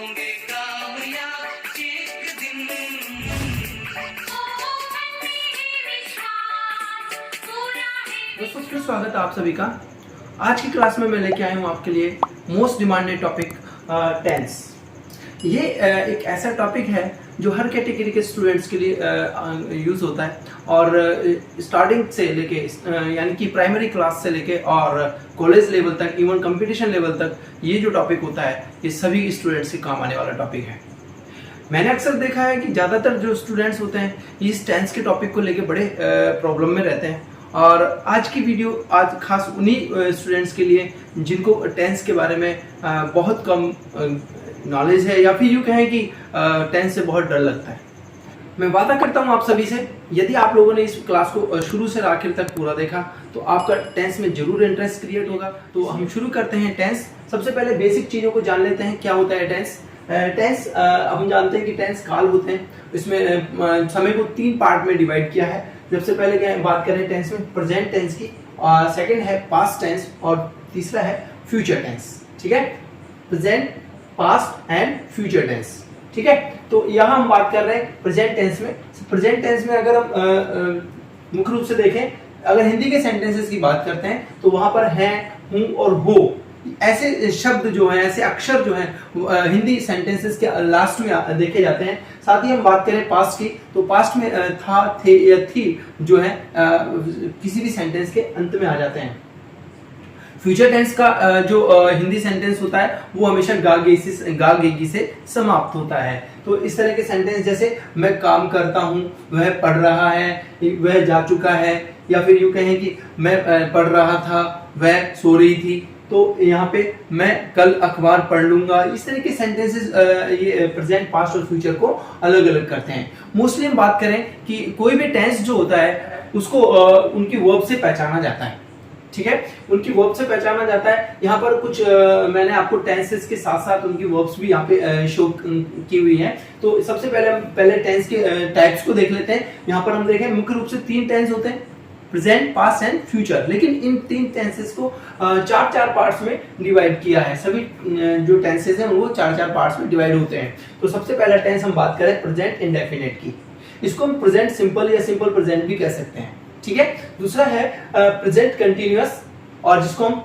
होंगे कामयाब एक दिन। दोस्तों फिर स्वागत है आप सभी का। आज की क्लास में मैं लेके आया हूँ आपके लिए मोस्ट डिमांडेड टॉपिक टेंस। ये एक ऐसा टॉपिक है जो हर कैटेगरी के स्टूडेंट्स के लिए यूज़ होता है और स्टार्टिंग से लेके यानी कि प्राइमरी क्लास से लेके और कॉलेज लेवल तक, इवन कंपटीशन लेवल तक ये जो टॉपिक होता है ये सभी स्टूडेंट्स के काम आने वाला टॉपिक है। मैंने अक्सर देखा है कि ज़्यादातर जो स्टूडेंट्स होते हैं इस टेंस के टॉपिक को लेके बड़े प्रॉब्लम में रहते हैं और आज की वीडियो आज खास उन्हीं स्टूडेंट्स के लिए जिनको टेंस के बारे में बहुत कम नॉलेज है या फिर यूँ कहें कि टेंस से बहुत डर लगता है। मैं वादा करता हूँ आप सभी से, यदि आप लोगों ने इस क्लास को शुरू से आखिर तक पूरा देखा तो आपका टेंस में जरूर इंटरेस्ट क्रिएट होगा। तो हम शुरू करते हैं टेंस। सबसे पहले बेसिक चीज़ों को जान लेते हैं क्या होता है टेंस। टेंस हम जानते हैं कि टेंस काल होते हैं, इसमें समय को 3 पार्ट में डिवाइड किया है। सबसे पहले क्या बात करें टेंस में प्रेजेंट टेंस की, सेकंड है पास्ट टेंस और तीसरा है फ्यूचर टेंस। ठीक है, present, past and future tense. ठीक है, तो यहाँ हम बात कर रहे हैं प्रेजेंट टेंस में। प्रेजेंट टेंस में अगर हम मुख्य रूप से देखें, अगर हिंदी के सेंटेंसेस की बात करते हैं तो वहां पर है, हूं और हो ऐसे शब्द जो हैं, ऐसे अक्षर जो हैं हिंदी सेंटेंसेस के लास्ट में देखे जाते हैं। साथ ही हम बात करें पास्ट की तो पास्ट में था, थे या थी जो है किसी भी सेंटेंस के अंत में आ जाते हैं। फ्यूचर टेंस का जो हिंदी सेंटेंस होता है वो हमेशा गा गेगी से समाप्त होता है। तो इस तरह के सेंटेंस जैसे मैं काम करता हूँ, वह पढ़ रहा है, वह जा चुका है, या फिर यूँ कहें कि मैं पढ़ रहा था, वह सो रही थी, तो यहाँ पे मैं कल अखबार पढ़ लूंगा। इस तरह के सेंटेंसेस ये प्रेजेंट, पास्ट और फ्यूचर को अलग अलग करते हैं। मोस्टली हम बात करें कि कोई भी टेंस जो होता है उसको उनकी वर्ब से पहचाना जाता है। ठीक है, उनकी वर्ब से पहचाना जाता है। यहाँ पर कुछ मैंने आपको टेंसेस के साथ साथ उनकी वर्ब्स भी यहाँ पे शो की हुई है। तो सबसे पहले टेंस के टाइप्स को देख लेते हैं। यहाँ पर हम देखें मुख्य रूप से 3 टेंस होते हैं, प्रेजेंट, पास्ट एंड फ्यूचर। लेकिन इन 3 टेंसेस को 4 पार्ट्स में डिवाइड किया है। सभी जो टेंसेस हैं वो 4 पार्ट्स में डिवाइड होते हैं। तो सबसे पहला टेंस हम बात करें प्रेजेंट इंडेफिनिट की। इसको हम प्रेजेंट सिंपल या सिंपल प्रेजेंट भी कह सकते हैं। ठीक है, दूसरा है प्रेजेंट कंटिन्यूअस और जिसको हम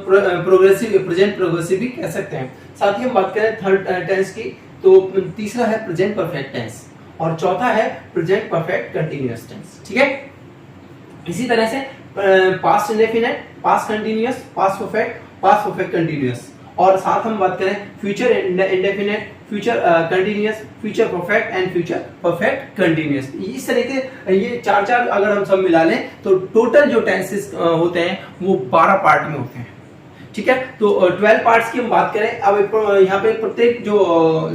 प्रेजेंट प्रोग्रेसिव भी कह सकते हैं। साथ ही हम बात करें थर्ड टेंस की तो तीसरा है प्रेजेंट परफेक्ट टेंस और चौथा है प्रेजेंट परफेक्ट कंटिन्यूअस टेंस। ठीक है, इसी तरह से past indefinite, past continuous, past perfect continuous और साथ हम बात करें future indefinite, future continuous, future perfect and future perfect continuous. इस तरह के ये 4 अगर हम सब मिला लें तो टोटल जो टेंसेस होते हैं वो 12 पार्ट में होते हैं। ठीक है, तो 12 पार्ट्स की हम बात करें। अब यहाँ पे प्रत्येक जो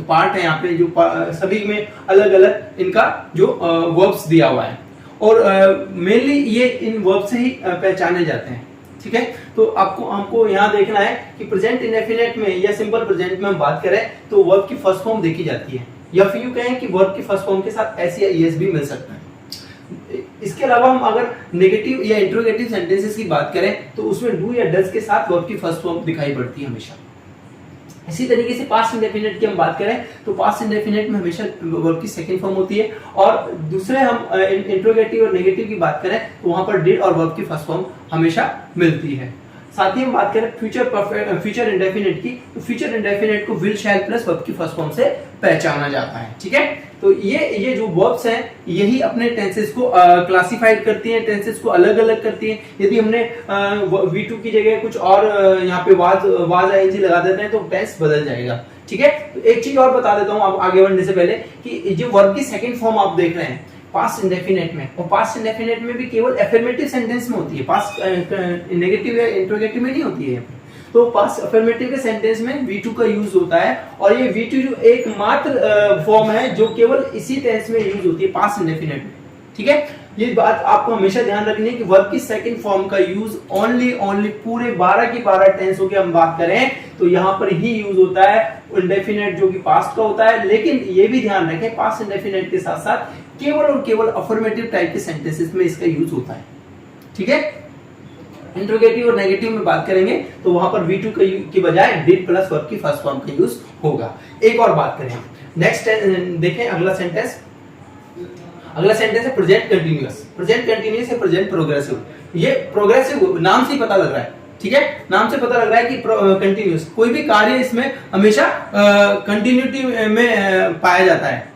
पार्ट है यहाँ पे जो सभी में अलग अलग इनका जो वर्ब्स दिया हुआ है और मेनली ये इन वर्ब से ही पहचाने जाते हैं। ठीक है, तो हमको यहाँ देखना है कि प्रेजेंट इंडेफिनिट में या सिंपल प्रेजेंट में हम बात करें तो वर्ब की फर्स्ट फॉर्म देखी जाती है या फिर यूँ कहें कि वर्ब की फर्स्ट फॉर्म के साथ एस या ईएस भी मिल सकता है। इसके अलावा हम अगर नेगेटिव या इंट्रोगेटिव सेंटेंसेस की बात करें तो उसमें डू या डज के साथ वर्ब की फर्स्ट फॉर्म दिखाई पड़ती है हमेशा। इसी तरीके से पास्ट इंडेफिनिट की हम बात करें तो पास्ट इंडेफिनिट में हमेशा वर्ब की सेकंड फॉर्म होती है और दूसरे हम इंट्रोगेटिव और नेगेटिव की बात करें तो वहां पर डिड और वर्ब की फर्स्ट फॉर्म हमेशा मिलती है। साथ ही हम बात करें फ्यूचर इंडेफिनिट की तो फ्यूचर इंडेफिनिट को विल, शैल प्लस वर्ब की फर्स्ट फॉर्म से पहचाना जाता है। ठीक है, तो ये जो वर्ब्स हैं यही अपने टेंसेस को क्लासिफाइड करती हैं, टेंसेस को अलग अलग करती हैं। यदि हमने V2 की जगह कुछ और यहाँ पे वाज आईएनजी लगा देते हैं तो टेंस बदल जाएगा। ठीक है, तो एक चीज और बता देता हूँ आप आगे बढ़ने से पहले कि जो वर्ब की सेकंड फॉर्म आप देख रहे हैं पास्ट इंडेफिनिट में, और पास्ट इंडेफिनिट में भी केवल अफर्मेटिव सेंटेंस में होती है, पास्ट नेगेटिव या इंट्रोगेटिव में नहीं होती है। तो पास्ट अफर्मेटिव के सेंटेंस में V2 का यूज होता है और ये V2 जो एकमात्र फॉर्म है जो केवल इसी टेंस में यूज होती है, पास्ट इंडेफिनिट में। ठीक है, ये बात आपको हमेशा ध्यान रखनी है कि वर्ब की सेकंड फॉर्म का यूज ओनली पूरे 12 की 12 टेंसों की हम बात करें तो यहाँ पर ही यूज होता है इंडेफिनिट जो कि पास्ट का होता है। लेकिन ये भी ध्यान रखें पास्ट इंडेफिनिट के साथ साथ केवल और केवल अफर्मेटिव टाइप के सेंटेंसेस में इसका यूज होता है। ठीक है, इंट्रोगेटिव और नेगेटिव में बात करेंगे तो वहां पर V2 की बजाय डिड प्लस वर्ब की फर्स्ट फॉर्म का यूज होगा। एक और बात करें, नेक्स्ट देखें अगला सेंटेंस है प्रेजेंट कंटिन्यूअस। प्रेजेंट कंटिन्यूअस है प्रेजेंट प्रोग्रेसिव। ये प्रोग्रेसिव नाम से ही पता लग रहा है, ठीक है, नाम से पता लग रहा है कि कंटिन्यूअस, कोई भी कार्य इसमें हमेशा कंटिन्यूटी में पाया जाता है।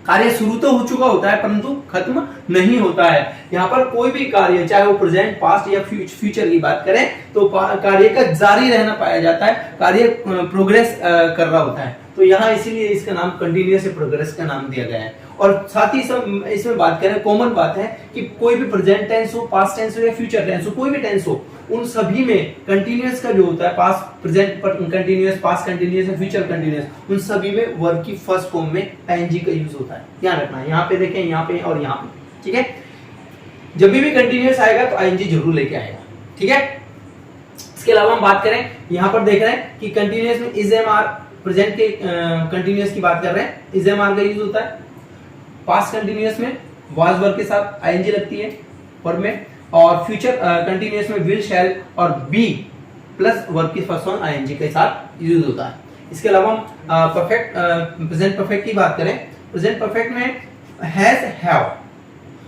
कार्य शुरू तो हो चुका होता है परंतु खत्म नहीं होता है। यहाँ पर कोई भी कार्य, चाहे वो प्रेजेंट, पास्ट या फ्यूचर की बात करें, तो कार्य का जारी रहना पाया जाता है, कार्य प्रोग्रेस कर रहा होता है। तो यहाँ इसीलिए इसका नाम कंटिन्यूअस प्रोग्रेस का नाम दिया गया है। और साथ ही सब इसमें बात करें, कॉमन बात है कि कोई भी प्रेजेंट टेंस हो, पास्ट टेंस हो या फ्यूचर टेंस हो, कोई भी टेंस हो, उन सभी में कंटिन्यूअस का जो होता है, past present continuous, past continuous या फ्यूचर कंटिन्यूअस, उन सभी में वर्ब की फर्स्ट फॉर्म में आईएनजी का यूज होता है। ध्यान रखना है, यहाँ पे देखें, यहाँ पे और यहाँ पे, ठीक है। जब भी कंटिन्यूअस आएगा तो आईएनजी जरूर लेके आएगा, ठीक है। इसके अलावा हम बात करें, यहाँ पर देख रहे हैं कि कंटिन्यूअस में इज एम आर, प्रेजेंट के कंटिन्यूअस की बात कर रहे हैं, इज एम आर का यूज होता है। पास्ट कंटिन्यूअस में वाज वर्ब के साथ आईएनजी लगती है वर्ब में, और फ्यूचर कंटिन्यूअस में विल, शैल और बी प्लस वर्ब की फर्स्ट फॉर्म आईएनजी के साथ यूज होता है। इसके अलावा हम परफेक्ट प्रेजेंट परफेक्ट की बात करें, प्रेजेंट परफेक्ट में हैज, हैव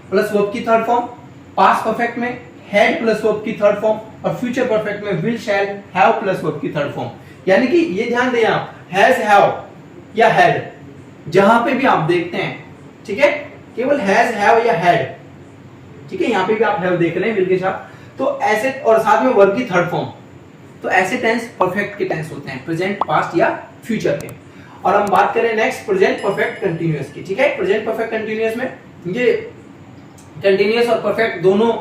प्लस वर्ब की थर्ड फॉर्म, पास्ट परफेक्ट में हैड प्लस वर्ब की थर्ड फॉर्म, और फ्यूचर परफेक्ट में will, shall, have plus verb की थर्ड फॉर्म। यानी कि ये ध्यान दें आप, हैज, हैव या हैड, जहां पे भी आप देखते हैं, ठीक है, केवल हैज, हैव या हैड, ठीक है, यहाँ पे भी आप हैव देख रहे हैं विल के साथ, तो ऐसे, और साथ में वर्ब की थर्ड फॉर्म, तो ऐसे टेंस परफेक्ट के टेंस होते हैं, प्रेजेंट, पास्ट या फ्यूचर के। और हम बात करें नेक्स्ट प्रेजेंट परफेक्ट कंटिन्यूअस की, ठीक है। प्रेजेंट परफेक्ट कंटिन्यूअस में ये कंटिन्यूअस और परफेक्ट दोनों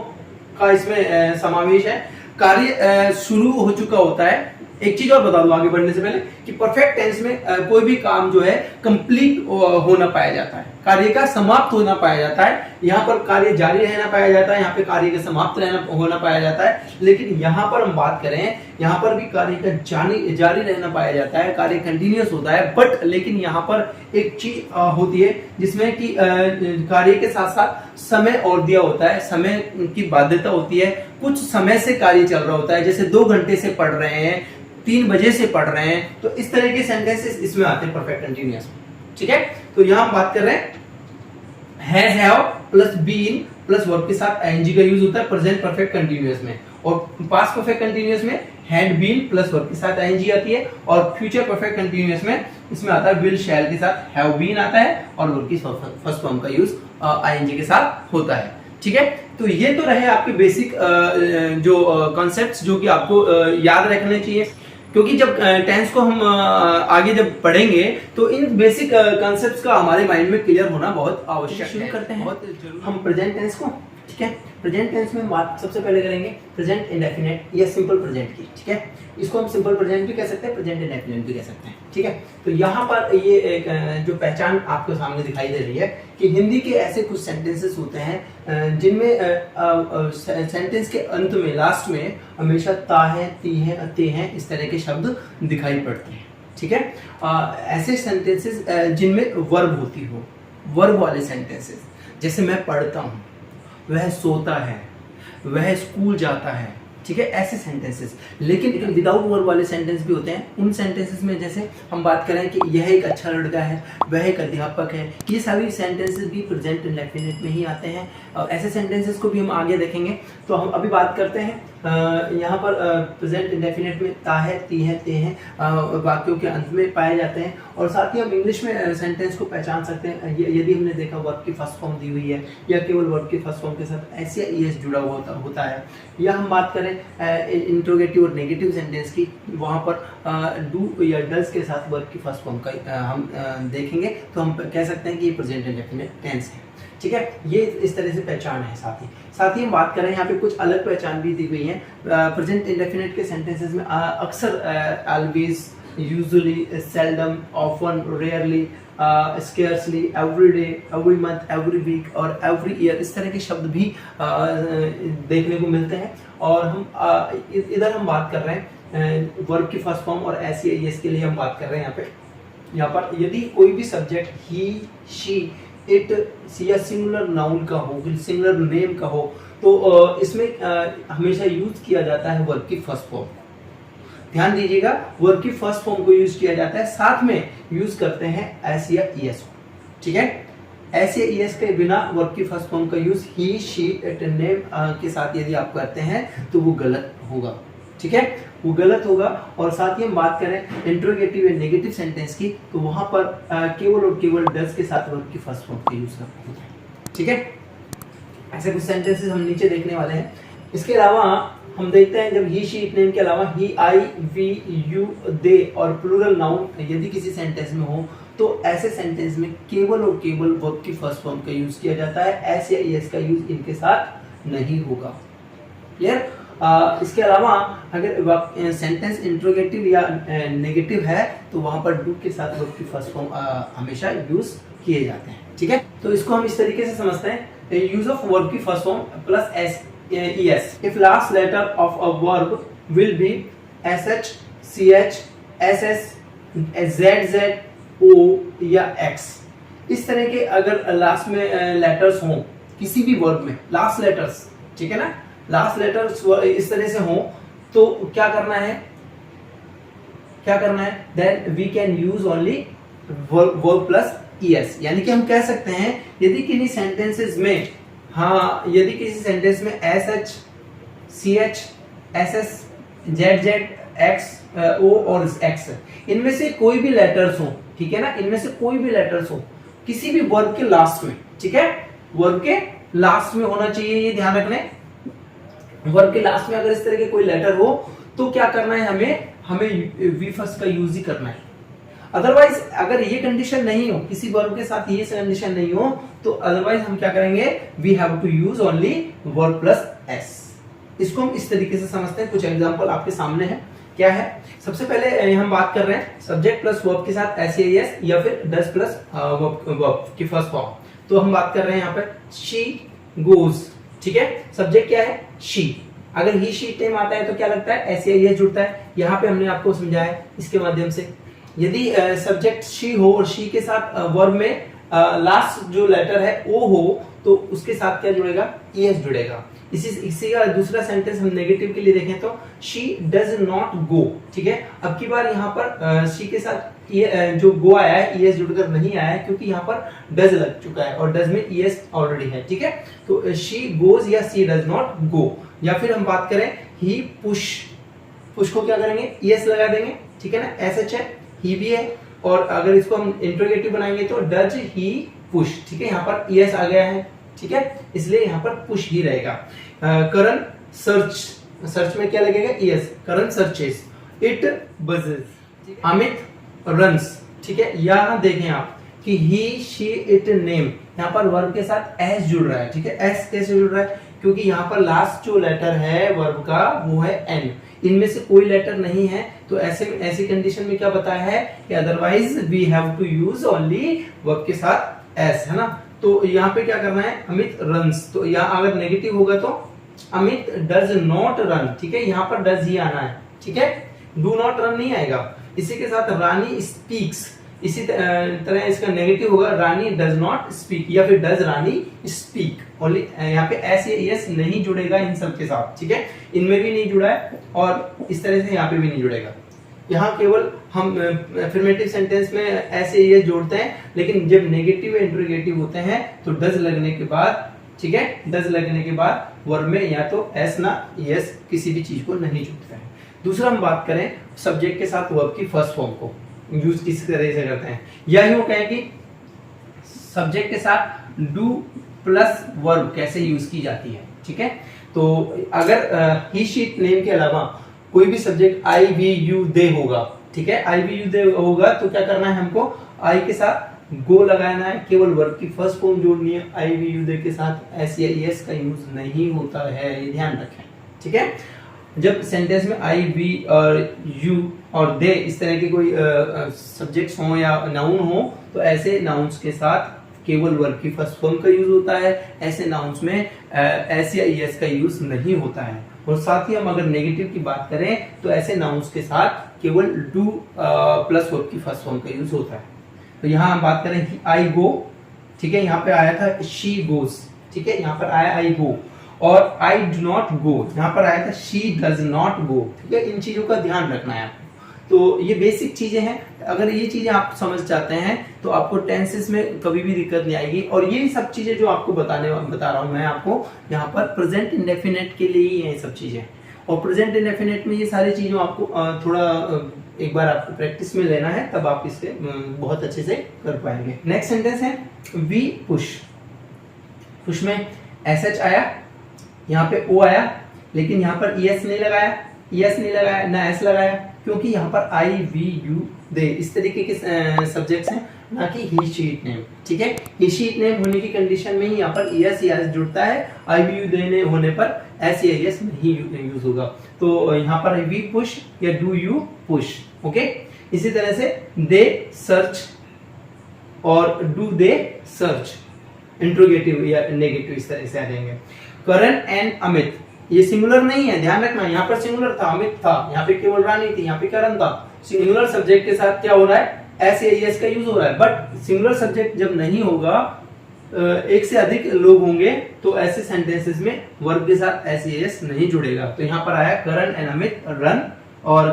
का इसमें समावेश है। कार्य शुरू हो चुका होता है। एक चीज और बता दूं आगे बढ़ने से पहले कि परफेक्ट टेंस में कोई भी काम जो है कंप्लीट होना पाया जाता है, कार्य का समाप्त होना पाया जाता है। यहाँ पर कार्य जारी रहना पाया जाता है, यहाँ पे कार्य का समाप्त होना पाया जाता है। लेकिन यहाँ पर हम बात करें, यहाँ पर भी कार्य का जारी रहना पाया जाता है, कार्य कंटिन्यूअस होता है, बट लेकिन यहाँ पर एक चीज होती है जिसमें कि कार्य के साथ साथ समय और दिया होता है, समय की बाध्यता होती है। कुछ समय से कार्य चल रहा होता है, जैसे 2 घंटे से पढ़ रहे हैं, 3 बजे से पढ़ रहे हैं, तो इस तरह के सेंटेंसेस इसमें आते हैं परफेक्ट कंटिन्यूअस में, ठीक है। तो यहां हम बात कर रहे हैं has, have plus been plus verb के साथ आईएनजी का यूज होता है प्रेजेंट परफेक्ट कंटिन्यूअस में, और पास्ट परफेक्ट कंटिन्यूअस में हैड, बीन प्लस वर्ब के साथ आईएनजी आती है, और फ्यूचर परफेक्ट कंटिन्यूअस में इसमें आता है विल, शैल के साथ हैव बीन आता है, और वर्ब की फर्स्ट फॉर्म का यूज आईएनजी के साथ होता है, ठीक है। तो ये तो रहे आपके बेसिक जो कॉन्सेप्ट्स जो कि आपको याद रखने चाहिए, क्योंकि जब टेंस को हम आगे जब पढ़ेंगे तो इन बेसिक कॉन्सेप्ट्स का हमारे माइंड में क्लियर होना बहुत आवश्यक है। शुरू करते हैं हम प्रेजेंट टेंस को, ठीक है। प्रेजेंट टेंस में बात सबसे पहले करेंगे प्रेजेंट इंडेफिनिट या सिंपल प्रेजेंट की, ठीक है। इसको हम सिंपल प्रेजेंट भी कह सकते हैं, प्रेजेंट इंडेफिनिट भी कह सकते हैं, ठीक है। तो यहाँ पर ये एक जो पहचान आपको सामने दिखाई दे रही है कि हिंदी के ऐसे कुछ सेंटेंसेस होते हैं जिनमें सेंटेंस के अंत में, लास्ट में हमेशा ता है, ती है, अते हैं, इस तरह के शब्द दिखाई पड़ते हैं, ठीक है। ऐसे सेंटेंसेस जिनमें वर्ब होती हो, वर्ब वाले सेंटेंसेस, जैसे मैं पढ़ता हूँ, वह सोता है, वह स्कूल जाता है, ठीक है, ऐसे सेंटेंसेस। लेकिन विदाउट वर्ब वाले सेंटेंस भी होते हैं। उन सेंटेंसेस में जैसे हम बात करें कि यह एक अच्छा लड़का है, वह एक अध्यापक है, ये सभी सेंटेंसेस भी प्रेजेंट इंडेफिनिट में ही आते हैं। ऐसे सेंटेंसेस को भी हम आगे देखेंगे। तो हम अभी बात करते हैं यहाँ पर प्रेजेंट इंडेफिनिट में ता है, ती है, ते हैं वाक्यों के अंत में पाए जाते हैं। और साथ ही हम इंग्लिश में सेंटेंस को पहचान सकते हैं यदि हमने देखा वर्ब की फर्स्ट फॉर्म दी हुई है, या केवल वर्ब की फर्स्ट फॉर्म के साथ एस या ईएस जुड़ा हुआ होता है। या हम बात करें इंट्रोगेटिव और नेगेटिव सेंटेंस की, वहाँ पर डू या डज के साथ वर्ब की फर्स्ट फॉर्म का हम देखेंगे, तो हम कह सकते हैं कि ये प्रेजेंट इंडेफिनिट टेंस है, ठीक है। ये इस तरह से पहचान है। साथ ही हम बात करें, यहाँ पे कुछ अलग पहचान भी दी गई है प्रेजेंट इंडेफिनिट के सेंटेंसेस में। अक्सर always, usually, seldom, often, rarely, scarcely, every day, every month, every week और एवरी ईयर, इस तरह के शब्द भी देखने को मिलते हैं। और हम इधर हम बात कर रहे हैं वर्ब की फर्स्ट फॉर्म और एस या ईएस के लिए हम बात कर रहे हैं। यहाँ पर यदि कोई भी सब्जेक्ट ही, शी, इट या सिंगुलर नाउन का हो, सिंगुलर नेम का हो, तो इसमें हमेशा यूज किया जाता है वर्ब की फर्स्ट फॉर्म। ध्यान दीजिएगा, वर्ब की फर्स्ट फॉर्म को यूज किया जाता है, साथ में यूज करते हैं एस या ईएस को, ठीक है। एस या ईएस के बिना वर्ब की फर्स्ट फॉर्म का use he, she, it, name के साथ यदि आप करते हैं तो वो गलत होगा, ठीक है, वो गलत होगा। और साथ ही हम बात करें इंट्रोगेटिव या नेगेटिव सेंटेंस की, तो वहां पर केवल और केवल डज के साथ वर्ब की फर्स्ट फॉर्म का यूज करते हैं, ठीक है। ऐसे कुछ सेंटेंसेस हम नीचे देखने वाले हैं। इसके अलावा हम देखते हैं जब ही, शी, इट, नेम के अलावा ही, आई, वी, यू, दे और प्लूरल नाउन यदि किसी सेंटेंस में हो तो ऐसे सेंटेंस में केवल और केवल वर्ब की फर्स्ट फॉर्म का यूज किया जाता है, एस या ईएस का यूज इनके साथ नहीं होगा। क्लियर? इसके अलावा अगर सेंटेंस इंट्रोगेटिव या नेगेटिव है तो वहां पर डू के साथ वर्ब की फर्स्ट फॉर्म हमेशा यूज किए जाते हैं, ठीक है। तो इसको हम इस तरीके से समझते हैं, यूज ऑफ वर्ब की first form plus S es if last letter of a verb will be sh, ch, ss, zz, o या x। इस तरह के अगर लास्ट में लेटर्स हों किसी भी वर्ब में, लास्ट लेटर्स, ठीक है ना, लास्ट लेटर्स इस तरह से हों तो क्या करना है, then we can use only verb plus es। यानी कि हम कह सकते हैं यदि किसी सेंटेंसेस में, हाँ, यदि किसी सेंटेंस में S H, C H, S S, Z Z, X, O और एक्स, इनमें से कोई भी लेटर्स हो, ठीक है ना, इनमें से कोई भी लेटर्स हो किसी भी वर्ब के लास्ट में, ठीक है, वर्ब के लास्ट में होना चाहिए, ये ध्यान रखना है। वर्ब के लास्ट में अगर इस तरह के कोई लेटर हो तो क्या करना है, हमें वी फर्स्ट का यूज ही करना है। अदरवाइज अगर ये कंडीशन नहीं हो, किसी वर्ब के साथ ये कंडीशन नहीं हो तो अदरवाइज हम क्या करेंगे, we have to use only verb plus S. इसको हम इस तरीके से समझते हैं। कुछ एग्जांपल आपके सामने है, क्या है, सबसे पहले हम बात कर रहे हैं सब्जेक्ट प्लस वर्ब के साथ एस या फिर डज प्लस वर्ब की फर्स्ट फॉर्म। तो हम बात कर रहे हैं यहाँ पे शी गोज, ठीक है, सब्जेक्ट क्या है, शी। अगर ही, शी, टेम आता है तो क्या लगता है, एस जुड़ता है। यहाँ पे हमने आपको समझाया इसके माध्यम से। यदि सब्जेक्ट शी हो और शी के साथ वर्ब में लास्ट जो लेटर है ओ हो तो उसके साथ क्या जुड़ेगा, ईएस जुड़ेगा। इसी का दूसरा सेंटेंस हम नेगेटिव के लिए देखें तो शी डज नॉट गो, ठीक है। अब की बार यहाँ पर शी के साथ जो गो आया है ईएस जुड़कर नहीं आया है क्योंकि यहाँ पर डज लग चुका है और डज में ईएस ऑलरेडी है, ठीक है। तो शी गोज या शी डज नॉट गो। या फिर हम बात करें ही पुश, पुश को क्या करेंगे, ईएस लगा देंगे, ठीक है ना, एसएच है, ही भी है। और अगर इसको हम इंट्रोगेटिव बनाएंगे तो डज ही पुश, ठीक है, यहाँ पर ईएस आ गया है, ठीक है, इसलिए यहाँ पर पुश ही रहेगा। करण सर्च, सर्च में क्या लगेगा, ES, Karan searches. It buzzes, Amit runs, ठीक है। यहाँ देखें आप कि ही, शी, इट, नेम, यहाँ पर वर्ब के साथ एस जुड़ रहा है, ठीक है। एस कैसे जुड़ रहा है, क्योंकि यहाँ पर लास्ट जो लेटर है वर्ब का वो है एन, इनमें से कोई लेटर नहीं है। तो ऐसी कंडीशन में क्या बताया है कि otherwise we have to use only verb के साथ एस, है ना। तो यहाँ पे क्या करना है, अमित रन्स। तो यहाँ अगर नेगेटिव होगा तो अमित डज नॉट रन, ठीक है, यहाँ पर डज ही आना है, ठीक है, डू नॉट रन नहीं आएगा। इसी के साथ रानी स्पीक्स, इसी तरह इसका नेगेटिव होगा रानी डज नॉट स्पीक या फिर डज रानी स्पीक। ओनली यहाँ पे एस या एस नहीं जुड़ेगा इन सब के साथ, ठीक है, इनमें भी नहीं जुड़ा है और इस तरह से यहाँ पे भी नहीं जुड़ेगा। यहाँ केवल हम अफर्मेटिव सेंटेंस में एस या एस जोड़ते हैं, लेकिन जब नेगेटिव या इंट्रोगेटिव होते हैं तो डज लगने के बाद, ठीक है, डज लगने के बाद वर्ब में या तो एस ना एस किसी भी चीज को नहीं जुड़ता है। दूसरा हम बात करें सब्जेक्ट के साथ वर्ब की फर्स्ट फॉर्म को यूज किस तरह से करते हैं, या यूं कहें कि सब्जेक्ट के साथ डू प्लस वर्ब कैसे यूज की जाती है, ठीक है। तो अगर ही, शी, नेम के अलावा कोई भी सब्जेक्ट आई, वी, यू, दे होगा, ठीक है, आई, वी, यू, दे होगा तो क्या करना है, हमको आई के साथ गो लगाना है, केवल वर्ब की फर्स्ट फॉर्म जोड़नी है। आई, वी, यू, दे के साथ एस या एस का यूज नहीं होता है, ये ध्यान रखें, ठीक है। जब सेंटेंस में आई, वी और यू और दे इस तरह के कोई सब्जेक्ट्स हों या नाउन हो तो ऐसे नाउन्स के साथ केवल वर्ब की फर्स्ट फॉर्म का यूज होता है। ऐसे नाउन्स में एस या एस का यूज नहीं होता है। और साथ ही हम अगर नेगेटिव की बात करें तो ऐसे नाउन्स के साथ केवल डू प्लस वर्ब की फर्स्ट फॉर्म का यूज होता है। तो यहाँ हम बात करें आई गो, ठीक है, यहाँ पे आया था शी गोज, ठीक है, यहाँ पर आया आई गो। और आई डू नॉट गो, यहाँ पर आया था शी डज नॉट गो। ठीक है, इन चीजों का ध्यान रखना है आपको। तो ये बेसिक चीजें हैं, अगर ये चीजें आप समझ जाते हैं तो आपको टेंसेस में कभी भी दिक्कत नहीं आएगी। और ये सब चीजें जो आपको बता रहा हूँ मैं आपको यहाँ पर प्रेजेंट इंडेफिनिट के लिए ही है ये सब चीजें। और प्रेजेंट इंडेफिनिट में ये सारी चीजों आपको थोड़ा एक बार आपको प्रैक्टिस में लेना है, तब आप इसे बहुत अच्छे से कर पाएंगे। नेक्स्ट सेंटेंस है वी पुश। पुश में एसएच आया, यहाँ पे ओ आया, लेकिन यहाँ पर ईएस नहीं लगाया, ना एस लगाया, क्योंकि यहाँ पर आई वी यू दे इस तरीके के सब्जेक्ट्स हैं, ना कि ही शी इट नेम। ठीक है, ही शी इट नेम होने की कंडीशन में ही यहाँ पर ईएस या एस जुड़ता है, आई वी यू दे होने पर एस या एस नहीं यूज होगा। तो यहाँ पर वी पुश या डू यू पुश। ओके, इसी तरह से दे सर्च और डू दे सर्च, इंट्रोगेटिव या नेगेटिव इस तरह से आ जाएंगे। करण एंड अमित, ये सिंगुलर नहीं है, ध्यान रखना। यहाँ पर सिंगुलर था, अमित था, यहाँ पे केवल रानी थी, यहाँ पे करण था। सिंगुलर सब्जेक्ट के साथ क्या हो रहा है, एस या एस का यूज हो रहा है। बट सिंगुलर सब्जेक्ट जब नहीं होगा, एक से अधिक लोग होंगे, तो ऐसे सेंटेंसेस में वर्ब के साथ एस या एस नहीं जुड़ेगा। तो यहाँ पर आया करण एंड अमित रन, और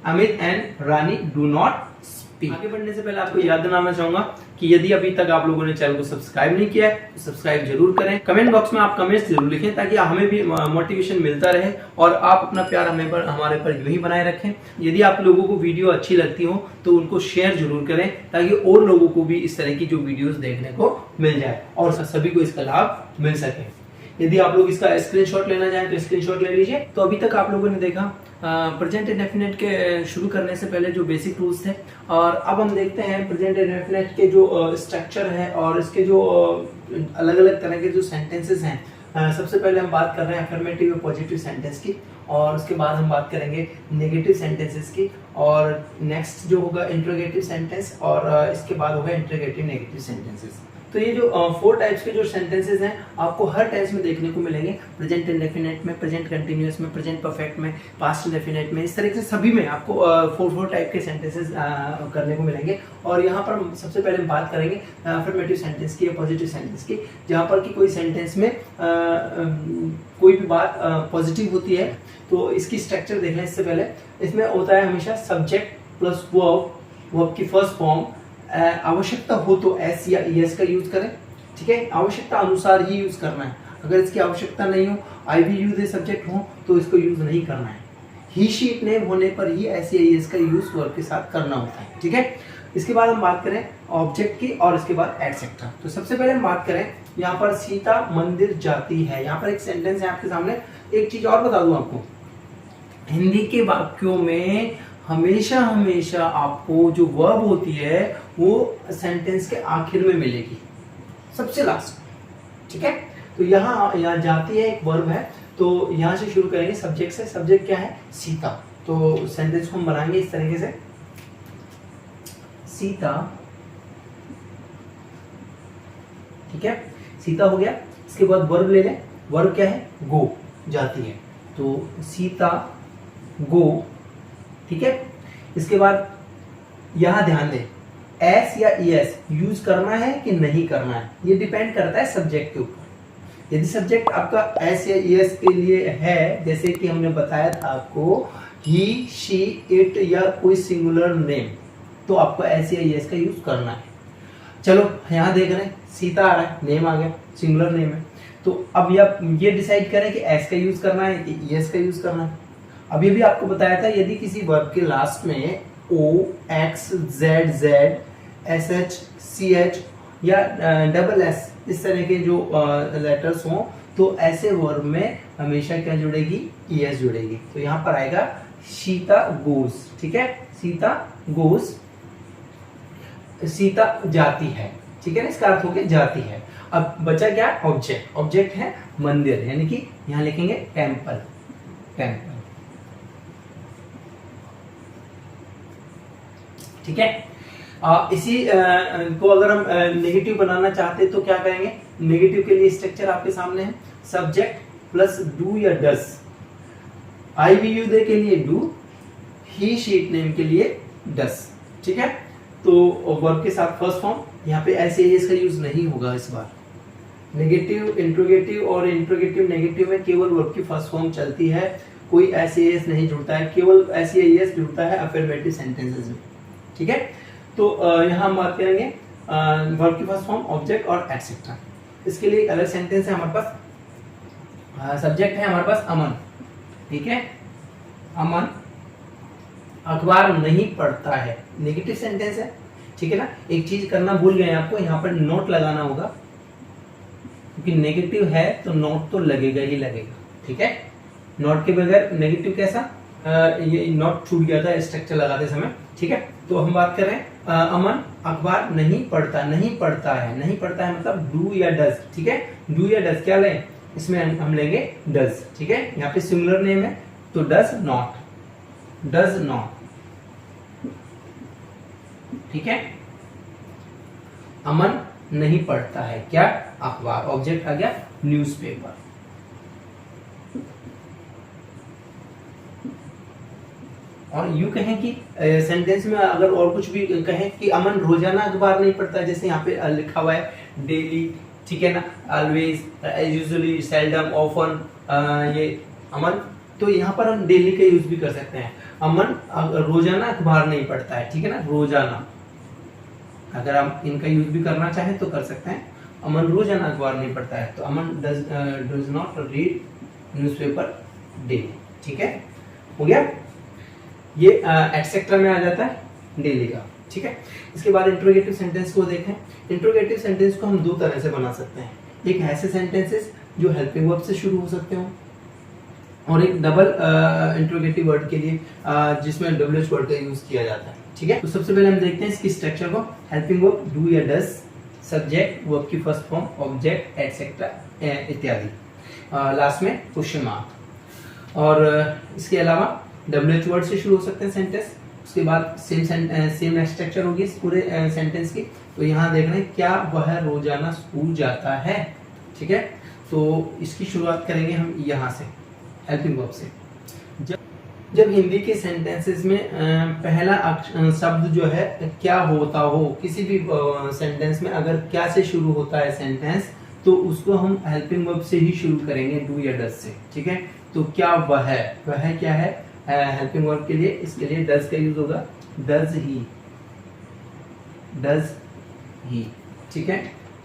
Amit and Rani do not speak. आगे बढ़ने से पहले आपको याद दिलाना चाहूंगा कि यदि अभी तक आप लोगों ने चैनल को सब्सक्राइब नहीं किया है तो सब्सक्राइब जरूर करें। कमेंट बॉक्स में आप कमेंट्स जरूर लिखें, ताकि हमें भी मोटिवेशन मिलता रहे और आप अपना प्यार हमारे पर यूं ही बनाए रखें। यदि आप लोगों को वीडियो अच्छी लगती हो तो उनको शेयर जरूर करें, ताकि और लोगों को भी इस तरह की जो वीडियोस देखने को मिल जाए और सभी को इसका लाभ मिल सके। यदि आप लोग इसका स्क्रीनशॉट लेना चाहें तो स्क्रीनशॉट ले लीजिए। तो अभी तक आप लोगों ने देखा प्रेजेंट इंडेफिनिट के शुरू करने से पहले जो बेसिक रूल्स थे, और अब हम देखते हैं प्रेजेंट इंडेफिनिट के जो स्ट्रक्चर है और इसके जो अलग अलग तरह के जो सेंटेंसेस हैं। सबसे पहले हम बात कर रहे हैं अफर्मेटिव और पॉजिटिव सेंटेंस की, और उसके बाद हम बात करेंगे नेगेटिव सेंटेंसेस की, और नेक्स्ट जो होगा इंट्रोगेटिव सेंटेंस, और इसके बाद होगा इंट्रोगेटिव नेगेटिव सेंटेंसेस। तो ये जो 4 टाइप्स के जो सेंटेंसेस हैं आपको हर टेंस में देखने को मिलेंगे। प्रेजेंट इंडेफिनिट में, प्रेजेंट कंटिन्यूअस में, प्रेजेंट परफेक्ट में, पास्ट इंडेफिनिट में, इस तरह से सभी में आपको 4 टाइप के सेंटेंसेस करने को मिलेंगे। और यहाँ पर हम सबसे पहले बात करेंगे अफर्मेटिव सेंटेंस की या पॉजिटिव सेंटेंस की, जहाँ पर कि कोई सेंटेंस में कोई भी बात पॉजिटिव होती है। तो इसकी स्ट्रक्चर देख लें इससे पहले। इसमें होता है हमेशा सब्जेक्ट प्लस वर्ब की फर्स्ट फॉर्म। आवश्यकता हो तो एस या एस का यूज करें। ठीक है, आवश्यकता अनुसार ही यूज करना है। अगर इसकी आवश्यकता नहीं हो, आई वी यूज ए सब्जेक्ट हो, तो इसको यूज नहीं करना है। ही शी इट नेम होने पर ही एस या एस का यूज वर्ब के साथ करना होता है। ठीक है, इसके बाद हम बात करें ऑब्जेक्ट की, और इसके बाद एटसेट्रा। तो सबसे पहले हम बात करें यहाँ पर सीता मंदिर जाती है। यहाँ पर एक सेंटेंस है आपके सामने। एक चीज और बता दूं आपको, हिंदी के वाक्यों में हमेशा आपको जो वर्ब होती है वो सेंटेंस के आखिर में मिलेगी, सबसे लास्ट। ठीक है, तो यहाँ जाती है एक वर्ब है, तो यहाँ से शुरू करेंगे सब्जेक्ट से। सब्जेक्ट क्या है, सीता। तो सेंटेंस को हम बनाएंगे इस तरीके से, सीता। ठीक है, सीता हो गया। इसके बाद वर्ब ले लें। वर्ब क्या है, गो, जाती है। तो सीता गो। ठीक है, इसके बाद यहां ध्यान दें, एस या एस यूज करना है कि नहीं करना है, ये डिपेंड करता है सब्जेक्ट के ऊपर। यदि सब्जेक्ट आपका एस या एस के लिए है, जैसे कि हमने बताया था आपको, ही शी इट या कोई सिंगुलर नेम, तो आपको एस या एस का यूज करना है। चलो यहां देख रहे हैं, सीता आ रहा है, नेम आ गया, सिंगुलर नेम है। तो अब ये डिसाइड करें कि एस का यूज करना है कि एस का यूज करना है। अभी भी आपको बताया था, यदि किसी वर्ब के लास्ट में O, X, Z, S H, C H या डबल एस इस तरह के जो लेटर्स हों, तो ऐसे वर्ब में हमेशा क्या जुड़ेगी, एस जुड़ेगी। तो यहाँ पर आएगा सीता गोज। ठीक है, सीता गोज, सीता जाती है। ठीक है ना, इसका अर्थ हो गया जाती है। अब बचा क्या, ऑब्जेक्ट। ऑब्जेक्ट है मंदिर, यानी कि यहाँ लिखेंगे टेम्पल। टेम्पल। ठीक है, इसी को अगर हम नेगेटिव बनाना चाहते हैं तो क्या करेंगे। नेगेटिव के लिए स्ट्रक्चर आपके सामने है, सब्जेक्ट प्लस डू या डस। आई वी यू दे के लिए do, he she it name के लिए डस। ठीक है, तो वर्ब के साथ फर्स्ट फॉर्म, यहाँ पे ऐसे एस का यूज नहीं होगा इस बार। नेगेटिव, इंट्रोगेटिव और इंट्रोगेटिव नेगेटिव में केवल वर्ब की फर्स्ट फॉर्म चलती है, कोई एस नहीं जुड़ता है, केवल एस जुड़ता है अफर्मेटिव सेंटेंसेस में। ठीक है, तो यहाँ हम बात करेंगे वर्ब की फर्स्ट फॉर्म, ऑब्जेक्ट और एटसेट्रा। इसके लिए एक अलग सेंटेंस है हमारे पास, सब्जेक्ट है हमारे पास अमन। ठीक है, अमन अखबार नहीं पढ़ता है, नेगेटिव सेंटेंस है। ठीक है ना, एक चीज करना भूल गए आपको, यहाँ पर नोट लगाना होगा, क्योंकि नेगेटिव है तो नोट तो लगेगा ही लगेगा। ठीक है, नोट के बगैर नेगेटिव कैसा, ये नोट छूट गया था स्ट्रक्चर लगाते समय। ठीक है, तो हम बात कर रहे हैं अमन अखबार नहीं पढ़ता, नहीं पढ़ता है, नहीं पढ़ता है मतलब डू या डज। ठीक है, डू या डज क्या लें, इसमें हम लेंगे डज। ठीक है, यहाँ पे सिंगुलर नेम है तो डज नॉट, डज नॉट। ठीक है, अमन नहीं पढ़ता है क्या, अखबार। ऑब्जेक्ट आ गया न्यूज़पेपर। और यूं कहें कि सेंटेंस में अगर और कुछ भी कहें कि अमन रोजाना अखबार नहीं पढ़ता, जैसे यहाँ पे लिखा हुआ है डेली। ठीक है ना, ऑलवेज, यूजुअली, सेल्डम, ऑफन, ये अमन, तो यहाँ पर हम डेली का यूज भी कर सकते हैं। अमन रोजाना अखबार नहीं पढ़ता है। ठीक है ना, रोजाना, अगर हम इनका यूज भी करना चाहें तो कर सकते हैं। अमन रोजाना अखबार नहीं पढ़ता है, तो Aman does not read newspaper daily. ठीक है, हो गया, ये एटसेट्रा में आ जाता है डेली का। ठीक है, इसके बाद इंट्रोगेटिव सेंटेंस को देखें। इंट्रोगेटिव सेंटेंस को हम दो तरह से बना सकते हैं, एक ऐसे सेंटेंसेस जो हेल्पिंग वर्ब से शुरू हो सकते हो, और एक डबल इंट्रोगेटिव वर्ड के लिए जिसमें WH वर्ड का यूज किया जाता है। ठीक है, तो सबसे पहले हम देखते हैं इसकी स्ट्रक्चर को। हेल्पिंग वर्ब डू या डज, सब्जेक्ट, वर्ब की फर्स्ट फॉर्म, ऑब्जेक्ट, एटसेट्रा इत्यादि, लास्ट में क्वेश्चन मार्क। और इसके अलावा WH वर्ड से शुरू हो सकते हैं सेंटेंस, उसके बाद सेम स्ट्रक्चर होगी इस पूरे सेंटेंस की। तो यहाँ देख रहे हैं क्या वह रोजाना स्कूल जाता है। ठीक है, तो इसकी शुरुआत करेंगे हम यहाँ से, हेल्पिंग वर्ब से। जब हिंदी के सेंटेंसेस में पहला शब्द जो है क्या होता हो, किसी भी सेंटेंस में अगर क्या से शुरू होता है सेंटेंस, तो उसको हम हेल्पिंग वर्ब से ही शुरू करेंगे, डू या डज से। ठीक है, तो क्या वह क्या है हेल्पिंग वर्ब के लिए, इसके लिए डज का यूज होगा, डज ही, डज ही। ठीक है,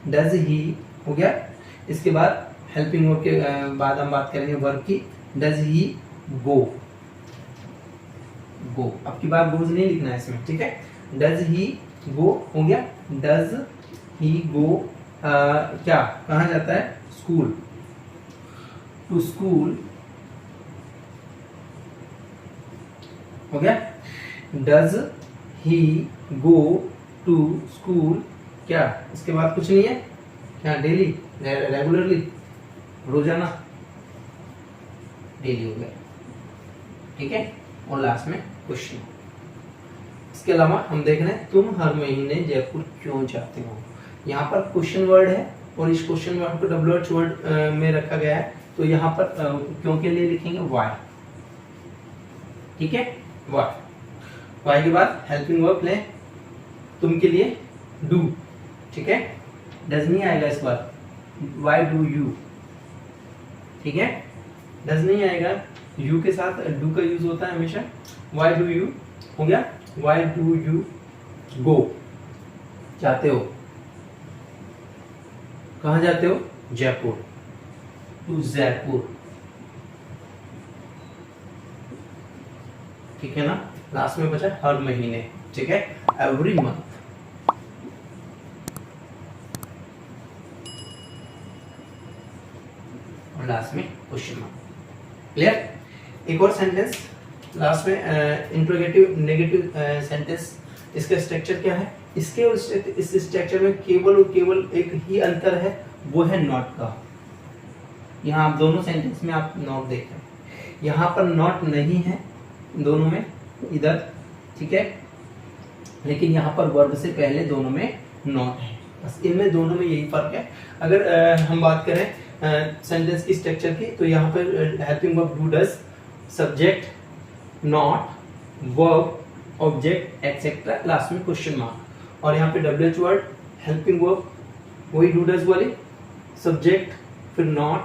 डज ही हो गया। इसके बाद हेल्पिंग वर्ब के बाद हम बात करेंगे वर्ब की, डज ही गो, गो। अब की बार गोज नहीं लिखना है इसमें। ठीक है, डज ही गो हो गया, डज ही गो क्या, कहाँ जाता है, स्कूल, टू स्कूल हो गया। Does he go to school क्या, इसके बाद कुछ नहीं है क्या, डेली, रेगुलरली, रोजाना, डेली हो गया। ठीक है, और लास्ट में क्वेश्चन। इसके अलावा हम देख रहे हैं तुम हर महीने जयपुर क्यों जाते हो। यहाँ पर क्वेश्चन वर्ड है और इस क्वेश्चन वर्ड को WH वर्ड में रखा गया है, तो यहाँ पर क्यों के लिए लिखेंगे वाई। ठीक है, वाई के बाद हेल्पिंग वर्ब ले, तुम के लिए डू। ठीक है, डज नहीं आएगा इस बार, वाई डू यू। ठीक है, डज नहीं आएगा, यू के साथ डू का यूज होता है हमेशा। वाई डू यू हो गया, वाई डू यू गो, जाते हो, कहाँ जाते हो, जयपुर, टू जयपुर। ठीक है ना, लास्ट में बचा हर महीने। ठीक है, एवरी मंथ। और लास्ट में क्वेश्चन मार्क। क्लियर। एक और सेंटेंस लास्ट में, इंट्रोगेटिव नेगेटिव सेंटेंस। इसका स्ट्रक्चर क्या है, इसके और इस स्ट्रक्चर में केवल और केवल एक ही अंतर है, वो है नॉट का। यहाँ आप दोनों सेंटेंस में आप नॉट देख रहे हैं, यहाँ पर नॉट नहीं है दोनों में इधर। ठीक है, लेकिन यहाँ पर वर्ब से पहले दोनों में नॉट है, बस इनमें दोनों में यही फर्क है। अगर हम बात करें सेंटेंस की स्ट्रक्चर की, तो यहाँ पर helping verb do does, subject not, verb object etcetera, last में क्वेश्चन मार्क। और यहाँ पे WH वर्ड, हेल्पिंग वर्ब वही डू डज वाली, सब्जेक्ट, फिर नॉट,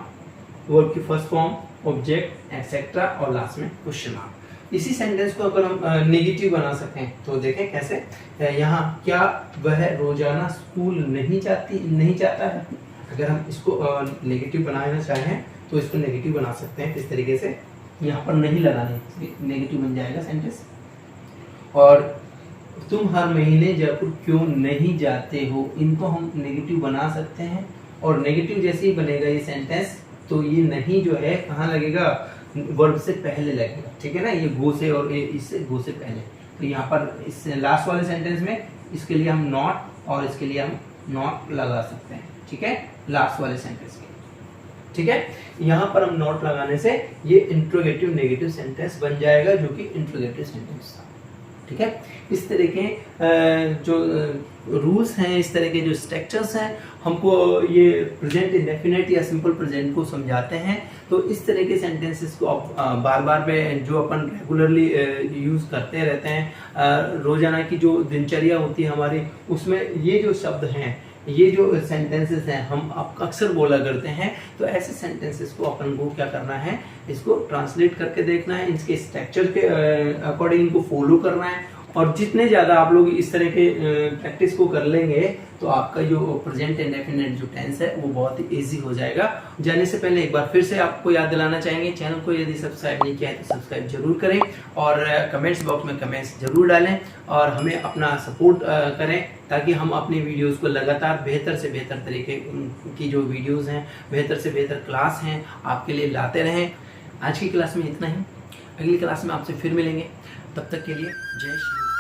वर्ब की फर्स्ट फॉर्म, ऑब्जेक्ट, एक्सेट्रा और लास्ट में क्वेश्चन मार्क। इसी सेंटेंस को अगर हम नेगेटिव बना सकते हैं तो देखें कैसे। यहाँ क्या वह रोजाना स्कूल नहीं जाता है। अगर हम इसको नेगेटिव बनाना चाहें तो इसको नेगेटिव बना सकते हैं इस तरीके से, यहाँ पर नहीं लगाने, नेगेटिव बन जाएगा सेंटेंस। और तुम हर महीने जयपुर क्यों नहीं जाते हो, इनको हम नेगेटिव बना सकते हैं। और नेगेटिव जैसे ही बनेगा ये सेंटेंस तो ये नहीं जो है कहाँ लगेगा, वर्ब से पहले लगेगा, ठीक है ना। ये गो से और इससे गो से पहले, तो यहाँ पर इस लास्ट वाले सेंटेंस में इसके लिए हम नॉट और इसके लिए हम नॉट लगा सकते हैं, ठीक है, लास्ट वाले सेंटेंस के, ठीक है। यहाँ पर हम नॉट लगाने से ये इंट्रोगेटिव नेगेटिव सेंटेंस बन जाएगा जो कि इंट्रोगेटिव सेंटेंस था, ठीक है। इस तरह के जो रूल्स हैं, इस तरह के जो स्ट्रक्चर्स हैं, हमको ये प्रेजेंट इंडेफिनिट या सिंपल प्रेजेंट को समझाते हैं। तो इस तरह के सेंटेंसेस को बार बार में जो अपन रेगुलरली यूज़ करते रहते हैं, रोजाना की जो दिनचर्या होती है हमारी, उसमें ये जो शब्द हैं, ये जो सेंटेंसेस हैं हम अक्सर बोला करते हैं। तो ऐसे सेंटेंसेस को अपन को क्या करना है, इसको ट्रांसलेट करके देखना है, इसके स्ट्रक्चर के अकॉर्डिंग इनको फॉलो करना है। और जितने ज़्यादा आप लोग इस तरह के प्रैक्टिस को कर लेंगे तो आपका जो प्रेजेंट इंडेफिनिट जो टेंस है वो बहुत ही इजी हो जाएगा। जाने से पहले एक बार फिर से आपको याद दिलाना चाहेंगे, चैनल को यदि सब्सक्राइब नहीं किया है तो सब्सक्राइब जरूर करें और कमेंट्स बॉक्स में कमेंट्स जरूर डालें और हमें अपना सपोर्ट करें, ताकि हम अपनी वीडियोस को लगातार बेहतर से बेहतर तरीके की जो वीडियोस हैं, बेहतर से बेहतर क्लास हैं, आपके लिए लाते रहें। आज की क्लास में इतना ही, अगली क्लास में आपसे फिर मिलेंगे, तब तक के लिए जय श्री।